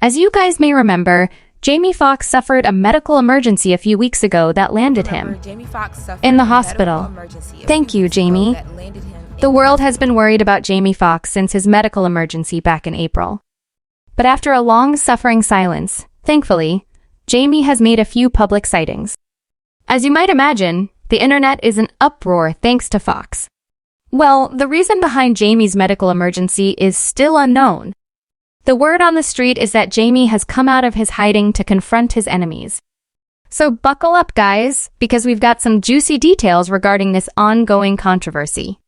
As you guys may remember, Jamie Foxx suffered a medical emergency a few weeks ago that landed him in the hospital. Thank you, Jamie. The world has been worried about Jamie Foxx since his medical emergency back in April. But after a long suffering silence, thankfully, Jamie has made a few public sightings. As you might imagine, the internet is in uproar thanks to Foxx. Well, the reason behind Jamie's medical emergency is still unknown. The word on the street is that Jamie has come out of his hiding to confront his enemies. So buckle up, guys, because we've got some juicy details regarding this ongoing controversy.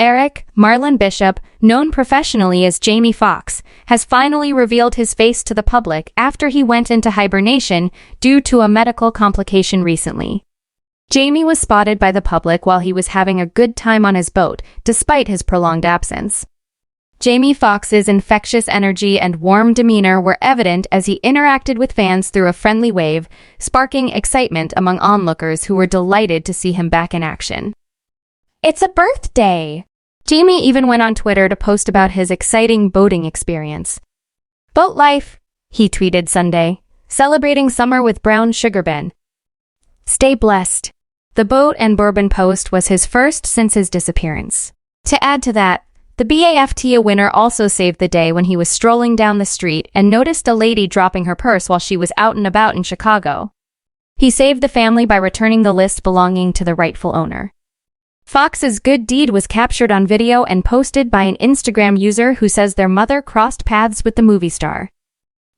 Eric Marlon Bishop, known professionally as Jamie Foxx, has finally revealed his face to the public after he went into hibernation due to a medical complication recently. Jamie was spotted by the public while he was having a good time on his boat, despite his prolonged absence. Jamie Foxx's infectious energy and warm demeanor were evident as he interacted with fans through a friendly wave, sparking excitement among onlookers who were delighted to see him back in action. It's a birthday! Jamie even went on Twitter to post about his exciting boating experience. Boat life, he tweeted Sunday, celebrating summer with brown sugar Ben. Stay blessed. The boat and bourbon post was his first since his disappearance. To add to that, the BAFTA winner also saved the day when he was strolling down the street and noticed a lady dropping her purse while she was out and about in Chicago. He saved the family by returning the list belonging to the rightful owner. Foxx's good deed was captured on video and posted by an Instagram user who says their mother crossed paths with the movie star.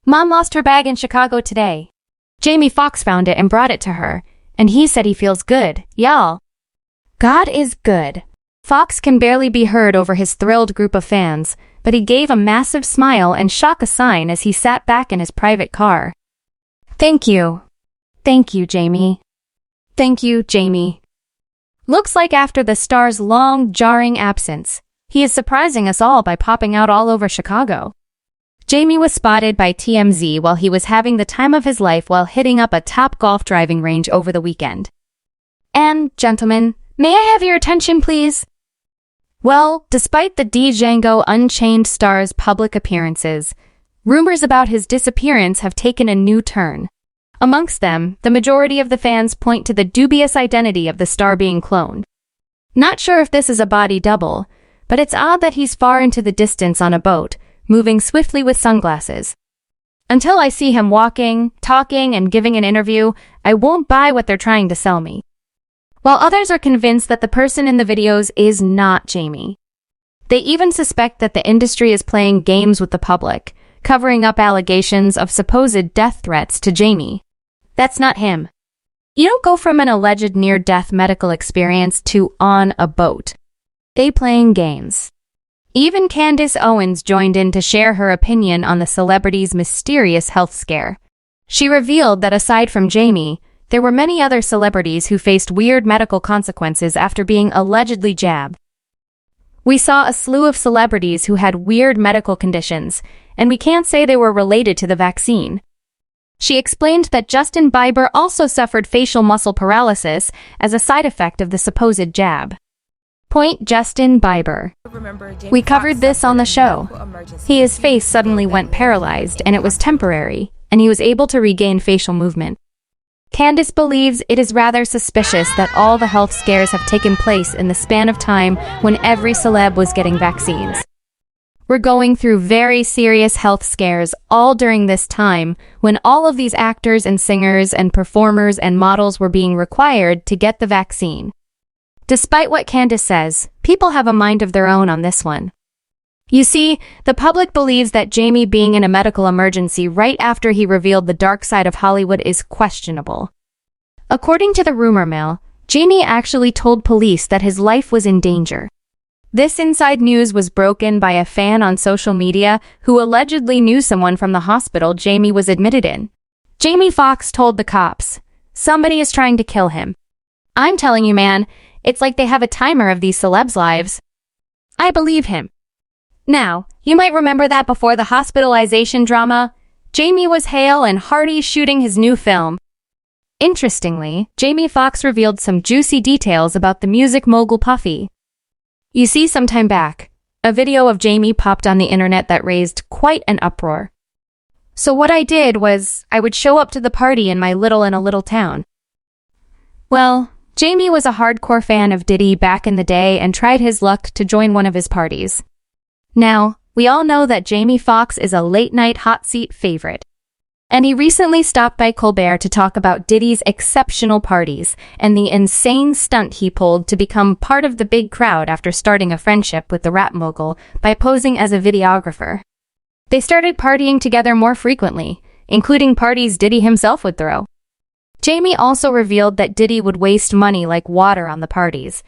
Mom lost her bag in Chicago today. Jamie Foxx found it and brought it to her, and he said he feels good, y'all. God is good. Foxx can barely be heard over his thrilled group of fans, but he gave a massive smile and shock a sign as he sat back in his private car. Thank you. Thank you, Jamie. Thank you, Jamie. Looks like after the star's long, jarring absence, he is surprising us all by popping out all over Chicago. Jamie was spotted by TMZ while he was having the time of his life while hitting up a top golf driving range over the weekend. And, gentlemen, may I have your attention, please? Well, despite the Django Unchained star's public appearances, rumors about his disappearance have taken a new turn. Amongst them, the majority of the fans point to the dubious identity of the star being cloned. Not sure if this is a body double, but it's odd that he's far into the distance on a boat, moving swiftly with sunglasses. Until I see him walking, talking, and giving an interview, I won't buy what they're trying to sell me. While others are convinced that the person in the videos is not Jamie. They even suspect that the industry is playing games with the public, covering up allegations of supposed death threats to Jamie. That's not him. You don't go from an alleged near-death medical experience to on a boat. They playing games. Even Candace Owens joined in to share her opinion on the celebrity's mysterious health scare. She revealed that aside from Jamie, there were many other celebrities who faced weird medical consequences after being allegedly jabbed. We saw a slew of celebrities who had weird medical conditions, and we can't say they were related to the vaccine. She explained that Justin Bieber also suffered facial muscle paralysis as a side effect of the supposed jab. Point Justin Bieber. We covered this on the show. His face suddenly went paralyzed, and it was temporary, and he was able to regain facial movement. Candace believes it is rather suspicious that all the health scares have taken place in the span of time when every celeb was getting vaccines. We're going through very serious health scares all during this time when all of these actors and singers and performers and models were being required to get the vaccine. Despite what Candace says, people have a mind of their own on this one. You see, the public believes that Jamie being in a medical emergency right after he revealed the dark side of Hollywood is questionable. According to the rumor mill, Jamie actually told police that his life was in danger. This inside news was broken by a fan on social media who allegedly knew someone from the hospital Jamie was admitted in. Jamie Foxx told the cops, "Somebody is trying to kill him." I'm telling you, man, it's like they have a timer of these celebs' lives. I believe him. Now, you might remember that before the hospitalization drama, Jamie was hale and hearty shooting his new film. Interestingly, Jamie Foxx revealed some juicy details about the music mogul Puffy. You see, some time back, a video of Jamie popped on the internet that raised quite an uproar. So what I did was, I would show up to the party in a little town. Well, Jamie was a hardcore fan of Diddy back in the day and tried his luck to join one of his parties. Now, we all know that Jamie Foxx is a late-night hot seat favorite. And he recently stopped by Colbert to talk about Diddy's exceptional parties and the insane stunt he pulled to become part of the big crowd after starting a friendship with the rap mogul by posing as a videographer. They started partying together more frequently, including parties Diddy himself would throw. Jamie also revealed that Diddy would waste money like water on the parties,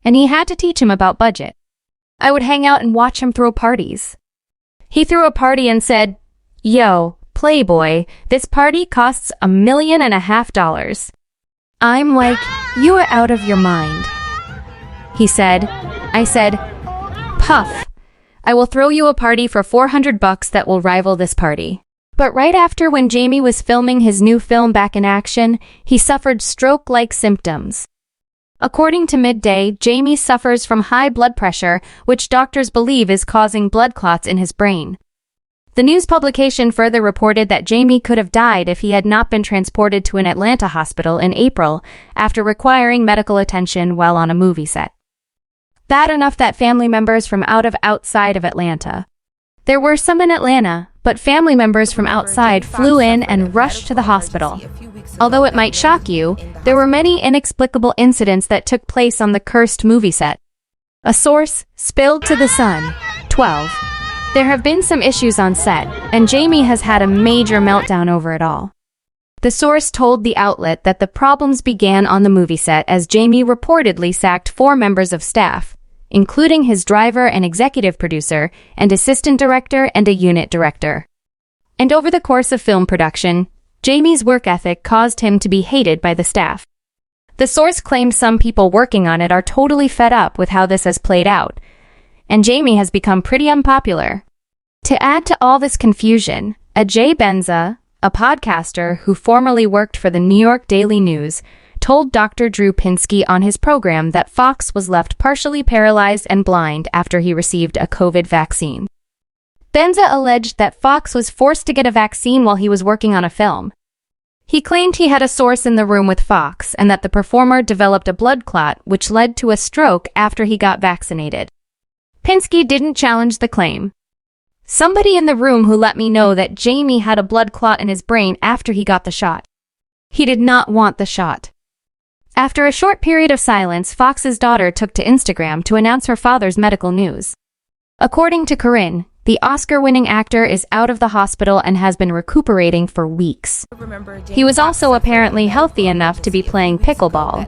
and he had to teach him about budget. I would hang out and watch him throw parties. He threw a party and said, "Yo, Playboy, this party costs $1.5 million. I'm like, you are out of your mind." He said, I said, "Puff, I will throw you a party for $400 that will rival this party." But right after, when Jamie was filming his new film Back in Action, he suffered stroke-like symptoms. According to Midday, Jamie suffers from high blood pressure, which doctors believe is causing blood clots in his brain. The news publication further reported that Jamie could have died if he had not been transported to an Atlanta hospital in April after requiring medical attention while on a movie set. Bad enough that family members from outside of Atlanta. There were some in Atlanta, but family members from outside flew in and rushed to the hospital. Although it might shock you, there were many inexplicable incidents that took place on the cursed movie set. A source spilled to The Sun. 12. There have been some issues on set, and Jamie has had a major meltdown over it all. The source told the outlet that the problems began on the movie set as Jamie reportedly sacked 4 members of staff, including his driver and executive producer, and assistant director and a unit director. And over the course of film production, Jamie's work ethic caused him to be hated by the staff. The source claimed some people working on it are totally fed up with how this has played out, and Jamie has become pretty unpopular. To add to all this confusion, Ajay Benza, a podcaster who formerly worked for the New York Daily News, told Dr. Drew Pinsky on his program that Foxx was left partially paralyzed and blind after he received a COVID vaccine. Benza alleged that Foxx was forced to get a vaccine while he was working on a film. He claimed he had a source in the room with Foxx and that the performer developed a blood clot which led to a stroke after he got vaccinated. Pinsky didn't challenge the claim. "Somebody in the room who let me know that Jamie had a blood clot in his brain after he got the shot. He did not want the shot." After a short period of silence, Foxx's daughter took to Instagram to announce her father's medical news. According to Corinne, the Oscar-winning actor is out of the hospital and has been recuperating for weeks. He was also apparently healthy enough to be playing pickleball.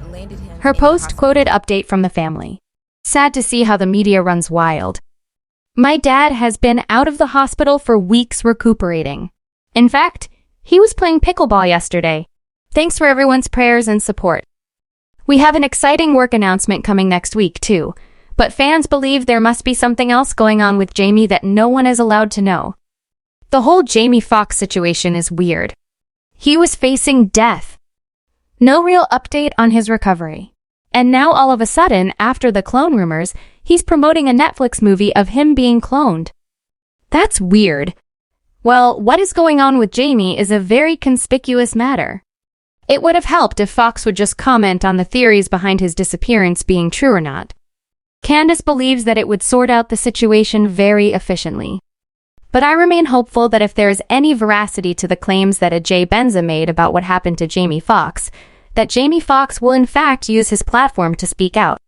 Her post quoted update from the family. "Sad to see how the media runs wild. My dad has been out of the hospital for weeks recuperating. In fact, he was playing pickleball yesterday. Thanks for everyone's prayers and support. We have an exciting work announcement coming next week too, but fans believe there must be something else going on with Jamie that no one is allowed to know. The whole Jamie Foxx situation is weird. He was facing death. No real update on his recovery. And now all of a sudden, after the clone rumors, he's promoting a Netflix movie of him being cloned. That's weird. Well, what is going on with Jamie is a very conspicuous matter. It would have helped if Foxx would just comment on the theories behind his disappearance being true or not. Candace believes that it would sort out the situation very efficiently. But I remain hopeful that if there is any veracity to the claims that Ajay Benza made about what happened to Jamie Foxx, that Jamie Foxx will in fact use his platform to speak out.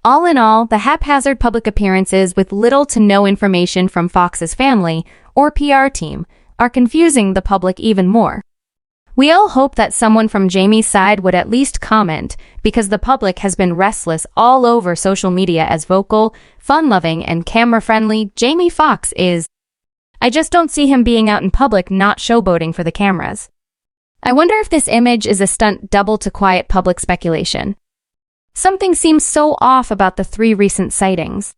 All in all, the haphazard public appearances with little to no information from Foxx's family or PR team are confusing the public even more. We all hope that someone from Jamie's side would at least comment, because the public has been restless all over social media as vocal, fun-loving, and camera-friendly Jamie Foxx is. I just don't see him being out in public not showboating for the cameras. I wonder if this image is a stunt double to quiet public speculation. Something seems so off about the 3 recent sightings.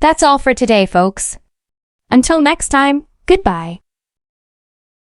That's all for today, folks. Until next time, goodbye.